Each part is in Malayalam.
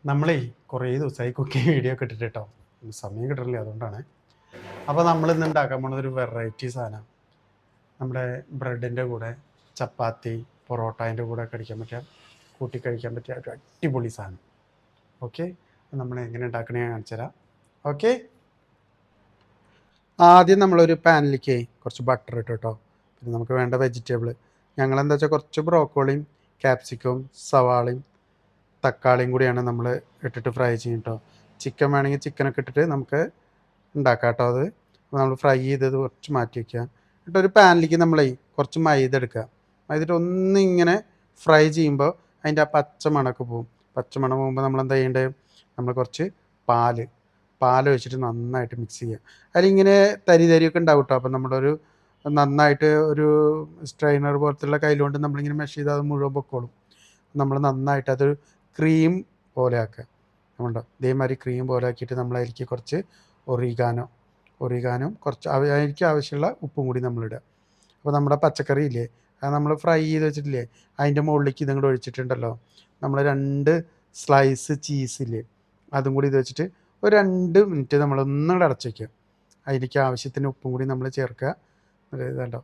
നമ്മളേ കുറേ ദിവസമായി കുക്കിംഗ് വീഡിയോ ഒക്കെ ഇട്ടിട്ട് കേട്ടോ, സമയം കിട്ടില്ല, അതുകൊണ്ടാണ്. അപ്പോൾ നമ്മൾ ഇന്ന് ഉണ്ടാക്കാൻ പോകുന്നത് ഒരു വെറൈറ്റി സാധനം. നമ്മുടെ ബ്രെഡിൻ്റെ കൂടെ ചപ്പാത്തി, പൊറോട്ടേൻ്റെ കൂടെ കഴിക്കാൻ പറ്റിയ, കൂട്ടി കഴിക്കാൻ പറ്റിയ ഒരു അടിപൊളി സാധനം. ഓക്കെ, നമ്മൾ എങ്ങനെ ഉണ്ടാക്കണേ ഞാൻ കാണിച്ചു തരാം. ഓക്കെ, ആദ്യം നമ്മളൊരു പാനിലേക്ക് കുറച്ച് ബട്ടർ ഇട്ടു കേട്ടോ. പിന്നെ നമുക്ക് വേണ്ട വെജിറ്റബിൾ ഞങ്ങളെന്താ വെച്ചാൽ കുറച്ച് ബ്രോക്കോളിയും ക്യാപ്സിക്കവും സവാളയും തക്കാളിയും കൂടിയാണ് നമ്മൾ ഇട്ടിട്ട് ഫ്രൈ ചെയ്യും കേട്ടോ. ചിക്കൻ വേണമെങ്കിൽ ചിക്കനൊക്കെ ഇട്ടിട്ട് നമുക്ക് ഉണ്ടാക്കാം കേട്ടോ. അത് നമ്മൾ ഫ്രൈ ചെയ്തത് കുറച്ച് മാറ്റി വയ്ക്കുക. എന്നിട്ട് ഒരു പാനിലേക്ക് നമ്മളെ കുറച്ച് മൈദ എടുക്കുക. മൈദ ഒന്നിങ്ങനെ ഫ്രൈ ചെയ്യുമ്പോൾ അതിൻ്റെ ആ പച്ചമണമൊക്കെ പോകും. പച്ചമണം പോകുമ്പോൾ നമ്മൾ എന്താ ചെയ്യേണ്ടത്, നമ്മൾ കുറച്ച് പാൽ ഒഴിച്ചിട്ട് നന്നായിട്ട് മിക്സ് ചെയ്യുക. അതിലിങ്ങനെ തരിയൊക്കെ ഉണ്ടാവും കേട്ടോ. അപ്പം നമ്മളൊരു നന്നായിട്ട് ഒരു സ്ട്രെയിനർ പോലത്തുള്ള കയ്യിലുകൊണ്ട് നമ്മളിങ്ങനെ മെഷ് ചെയ്താൽ അത് മുഴുവൻ പൊക്കോളും. നമ്മൾ നന്നായിട്ട് അത് ക്രീം പോലെ ആക്കുക. നമ്മളുണ്ടോ ഇതേമാതിരി ക്രീം പോലെ ആക്കിയിട്ട് നമ്മൾ അതിലേക്ക് കുറച്ച് ഒറിഗാനോ കുറച്ച് അതിലേക്ക് ആവശ്യമുള്ള ഉപ്പും കൂടി നമ്മളിടുക. അപ്പോൾ നമ്മുടെ പച്ചക്കറി ഇല്ലേ, അത് നമ്മൾ ഫ്രൈ ചെയ്ത് വെച്ചിട്ടില്ലേ, അതിൻ്റെ മുകളിലേക്ക് ഇതും കൂടെ ഒഴിച്ചിട്ടുണ്ടല്ലോ. നമ്മൾ 2 സ്ലൈസ് ചീസില്ലേ, അതും കൂടി ഇത് വെച്ചിട്ട് ഒരു 2 മിനിറ്റ് നമ്മളൊന്നും കൂടെ അടച്ച് വയ്ക്കുക. അതിലേക്ക് ആവശ്യത്തിന് ഉപ്പും കൂടി നമ്മൾ ചേർക്കുക. ഇതുണ്ടോ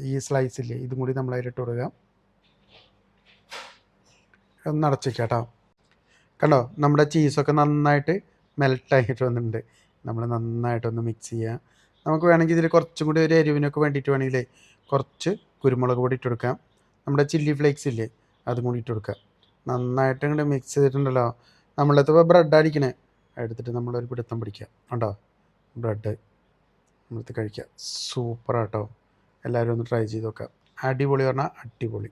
ഈ സ്ലൈസില്ലേ, ഇതും കൂടി നമ്മൾ അതിലിട്ട് കൊടുക്കുക. ഒന്ന് അടച്ച് വയ്ക്കുക കേട്ടോ. കണ്ടോ നമ്മുടെ ചീസൊക്കെ നന്നായിട്ട് മെൽട്ടായിട്ട് വന്നിട്ടുണ്ട്. നമ്മൾ നന്നായിട്ടൊന്ന് മിക്സ് ചെയ്യുക. നമുക്ക് വേണമെങ്കിൽ ഇതിൽ കുറച്ചും കൂടി ഒരു എരിവിനൊക്കെ വേണ്ടിയിട്ട് വേണമെങ്കിൽ കുറച്ച് കുരുമുളക് പൊടി ഇട്ട് കൊടുക്കാം. നമ്മുടെ ചില്ലി ഫ്ലേക്സ് ഇല്ലേ, അതും കൂടി ഇട്ട് കൊടുക്കുക. നന്നായിട്ട് ഇങ്ങോട്ട് മിക്സ് ചെയ്തിട്ടുണ്ടല്ലോ. നമ്മളെടുത്ത് ബ്രെഡ് അടിക്കണേ, എടുത്തിട്ട് നമ്മളൊരു പിടുത്തം പിടിക്കുക. കണ്ടോ ബ്രെഡ് നമ്മളെടുത്ത് കഴിക്കുക. സൂപ്പറാട്ടോ. എല്ലാവരും ഒന്ന് ട്രൈ ചെയ്ത് നോക്കാം. അടിപൊളി പറഞ്ഞാൽ അടിപൊളി.